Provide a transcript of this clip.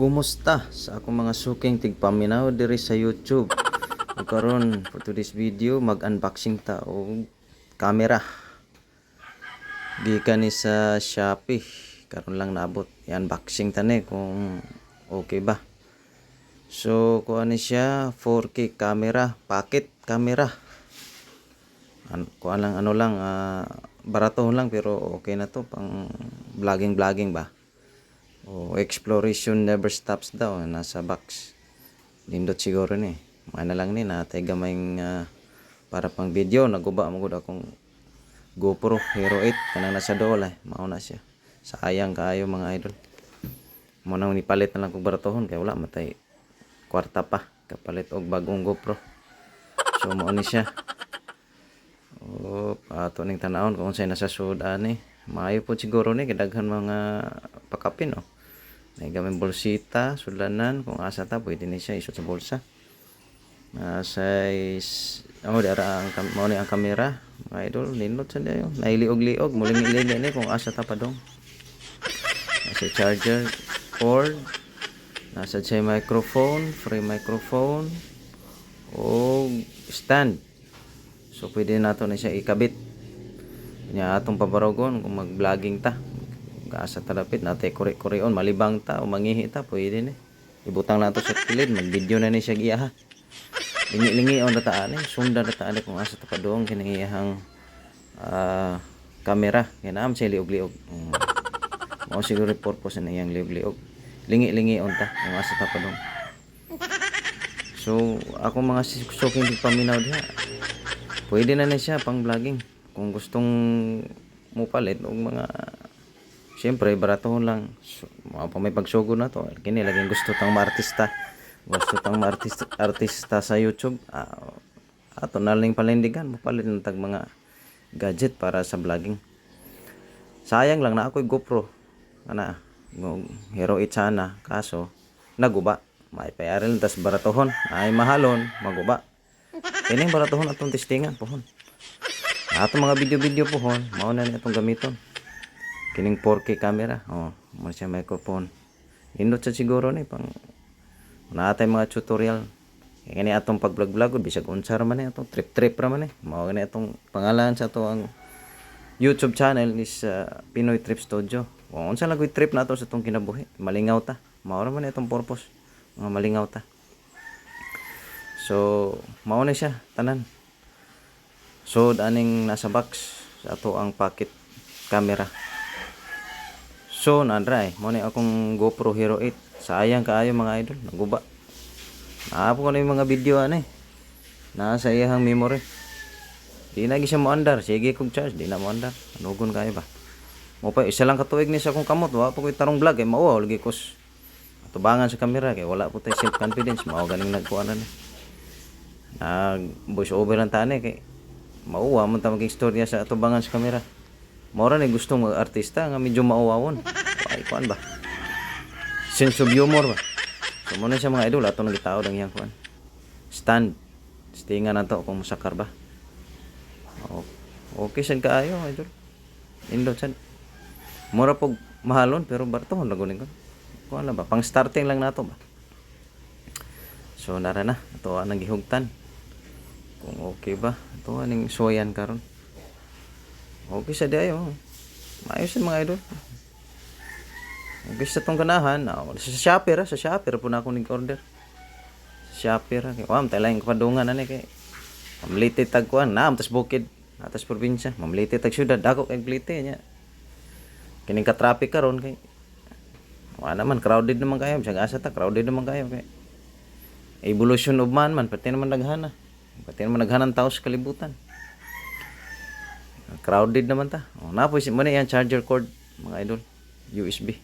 Kumusta sa akong mga suking tigpaminaw diri sa YouTube? Ug karon for today's video mag-unboxing ta og camera. Gikan ni sa Shopee. Karon lang naabot. I-unboxing ta ni kung okay ba. So kuha ni siya 4K camera, pocket camera. Kuha lang barato lang pero okay na to pang vlogging ba. Exploration never stops daw. Nasa box. Lindot siguro ni. Mga na lang ni. Natay gamayng para pang video. Naguba mo gud akong GoPro Hero 8. Kanang nasa dool ay. Mauna siya. Sayang kaayo mga idol. Muna ni palit na lang kong baratohon. Kaya wala matay. Kwarta pa. Kapalit og bagong GoPro. So mauni siya. Ato ning tanawon kung sa'y nasa sudan ni. Maayo po siguro ni. Kadaghan mga pakapin oh. May gamay bolsita, sulanan, kung asa ta pwede ni siya isot sa bulsa. Size dara ang mao ni ang camera, mga idol, nindot sa dayo. Nailiog-liog, muling ilig ni kung asa ta pa dong. Nasa charger cord, nasa siya microphone, free microphone, o stand. So pwede nato na siya ikabit. Nya atong pabarogon kung mag-vlogging ta. Asa talapit natay kuri-kurion malibang ta o mangihi ta pwede ni ibutang nato sa kilid mag-video na ni siya giya ha lingi-lingi on dataan sundan dataan kung asa ta padong kini iyang camera kinaam siya liog-liog mao siguro purpose na iyang liog-liog lingi-lingi on ta kung asa ta padong. So ako mga suking paminaw diha pwede na siya pang vlogging kung gustong mo palit og mga siyempre, baratohon lang. May pagsugod na to. Kini, laging gusto tang maartista. Gusto tang artista sa YouTube. Ato na lang palindigan. Mapalit ng tag mga gadget para sa vlogging. Sayang lang na ako'y GoPro. Hero 8 sana. Kaso, naguba. May payaril. Tas baratohon. Ay mahalon. Maguba. Kini baratohon atong testingan. Pohon. Ato mga video-video pohon. Mauna na itong gamiton. Kining 4K camera. Mo siya microphone. Indot sa siguro ni pang natay mga tutorial. Kani atong pag-vlog bisag unsa ra man atong trip ra man mao gani atong pangalan sa ato ang YouTube channel is Pinoy Trip Studio. Unsa lang koy trip nato sa atong kinabuhi. Malingaw ta. Mao ra man atong purpose. Mga malingaw ta. So mao na siya tanan. So aning nasa box sa ato ang pocket camera. So, nandra mo ni akong GoPro Hero 8. Sayang kaayo mga idol, naguba. Naapo ko na yung mga video nasa iyang memory. Di na siya mo andar, sige kog charge, di na mo andar. Anugon kayo ba? Mo pa isa lang katuig ni sa akong kamot, wa pa ko'y tarong vlog kay mao lagi kos atubangan sa camera kay wala po tay self confidence, mao ganing nagkuan na. Nag voice over lang tani kay mauwa man ta maging istorya sa atubangan sa camera. Mora ni gustong mag-artista nga medyo mauwawon. Ay kuan ba? Sense of humor ba? So mo na siya mga idol ato nagitaod ang iyang kuan. Stand. Stingan nato kung musakar ba. Okay sad kaayo idol. Indot sad. Mura pog mahalon pero bartohon lagunin ko. Kuan ba? Pang starting lang nato ba. So nara na ato ang gihugtan. Kung okay ba? Ato aning soyan karon. Okay sa dayo. Maayos yung mga idol. Okay sa tong ganahan. Sa Shopee po na ako nag-order. Sa Shopee ra. Kaya tayo kapadungan na kay mamliti tagkuan. Tas bukid. Atas probinsya. Mamliti tag syudad. Ako kay plite niya. Kining ka-traffic karon kay wala naman. Crowded naman kayo. Siyang asa ta. Crowded naman kayo. Kay evolution of man. Pati naman naghana. Pati naman naghanang tao sa kalibutan. Crowded naman ta. Napoy mo na yan charger cord mga idol. USB.